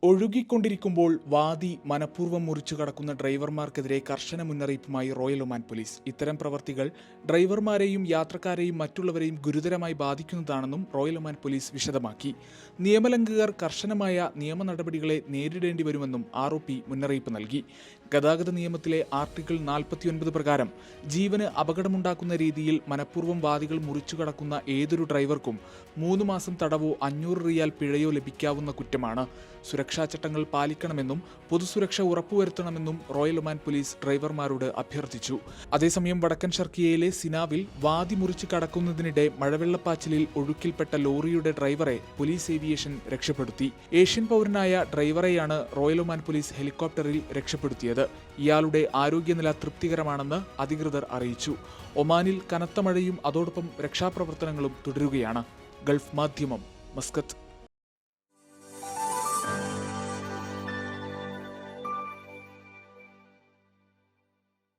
ഒഴുകിക്കൊണ്ടിരിക്കുമ്പോൾ വാതി മനഃപൂർവ്വം മുറിച്ചു കടക്കുന്ന ഡ്രൈവർമാർക്കെതിരെ കർശന മുന്നറിയിപ്പുമായി റോയൽ ഒമാൻ പോലീസ്. ഇത്തരം പ്രവർത്തികൾ ഡ്രൈവർമാരെയും യാത്രക്കാരെയും മറ്റുള്ളവരെയും ഗുരുതരമായി ബാധിക്കുന്നതാണെന്നും റോയൽ ഒമാൻ പോലീസ് വിശദമാക്കി. നിയമലംഘകർ കർശനമായ നിയമ നടപടികളെ നേരിടേണ്ടി വരുമെന്നും ROP മുന്നറിയിപ്പ് നൽകി. ഗതാഗത നിയമത്തിലെ ആർട്ടിക്കിൾ 49 പ്രകാരം ജീവന് അപകടമുണ്ടാക്കുന്ന രീതിയിൽ മനഃപൂർവ്വം വാതികൾ മുറിച്ചു കടക്കുന്ന ഏതൊരു ഡ്രൈവർക്കും 3 മാസം തടവോ 500 റിയാൽ പിഴയോ ലഭിക്കാവുന്ന കുറ്റമാണ്. സുരക്ഷാ ചട്ടങ്ങൾ പാലിക്കണമെന്നും പൊതുസുരക്ഷ ഉറപ്പുവരുത്തണമെന്നും റോയൽ ഒമാൻ പോലീസ് ഡ്രൈവർമാരോട് അഭ്യർത്ഥിച്ചു. അതേസമയം വടക്കൻ ഷർക്കിയയിലെ സിനാവിൽ വാതി മുറിച്ച് കടക്കുന്നതിനിടെ മഴവെള്ളപ്പാച്ചിലിൽ ഒഴുക്കിൽപ്പെട്ട ലോറിയുടെ ഡ്രൈവറെ പോലീസ് ഏവിയേഷൻ രക്ഷപ്പെടുത്തി. ഏഷ്യൻ പൗരനായ ഡ്രൈവറെയാണ് റോയൽ ഒമാൻ പോലീസ് ഹെലികോപ്റ്ററിൽ രക്ഷപ്പെടുത്തിയത്. ഇയാളുടെ ആരോഗ്യനില തൃപ്തികരമാണെന്ന് അധികൃതർ അറിയിച്ചു. ഒമാനിൽ കനത്ത മഴയും അതോടൊപ്പം രക്ഷാപ്രവർത്തനങ്ങളും തുടരുകയാണ്. ഗൾഫ് മാധ്യമം, മസ്കത്ത്.